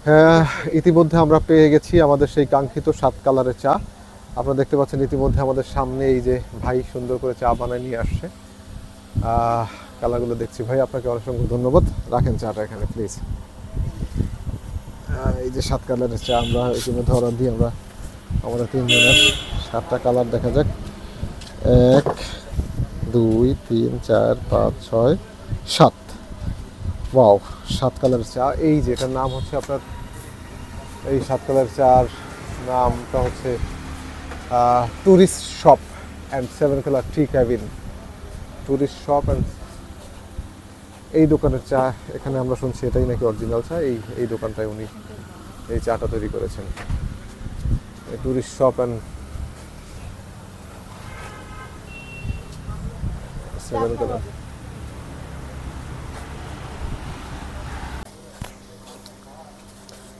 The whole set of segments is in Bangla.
হ্যাঁ, ইতিমধ্যে আমরা পেয়ে গেছি আমাদের সেই কাঙ্ক্ষিত 7 কালারের চা। আপনারা দেখতে পাচ্ছেন ইতিমধ্যে আমাদের সামনে এই যে ভাই সুন্দর করে চা বানায় নিয়ে আসছে। কালারগুলো দেখছি। ভাই আপনাকে অসংখ্য ধন্যবাদ। রাখেন চাটা এখানে প্লিজ। এই যে 7 কালারের চা আমরা ইতিমধ্যে অর্ডার দিই। আমরা আমাদের 3 জনের 7টা কালার দেখা যাক। 1 2 3 4 5 6 7। ওয়াও, 7 কালারের চা। এই যে এটার নাম হচ্ছে আপনার, এই 7 কালার চার নামটা হচ্ছে tourist shop and 7 colour T cabin. Tourist shop and এই দোকানের চা, এখানে আমরা শুনছি এটাই নাকি অরিজিনাল চা। এই দোকানটায় উনি এই চাটা তৈরি করেছেন। Tourist shop and 7 colour.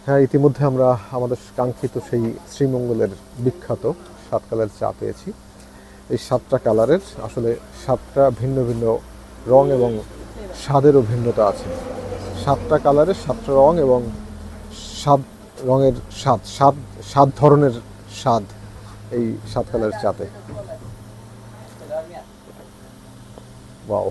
হ্যাঁ, ইতিমধ্যে আমরা আমাদের কাঙ্ক্ষিত সেই শ্রীমঙ্গলের বিখ্যাত 7 কালার চা পেয়েছি। এই 7টা কালারের আসলে 7টা ভিন্ন ভিন্ন রং এবং স্বাদেরও ভিন্নতা আছে। 7টা কালারের 7টা রং এবং 7 রঙের সাত ধরনের স্বাদ এই 7 কালারের চাতে। ওয়াও।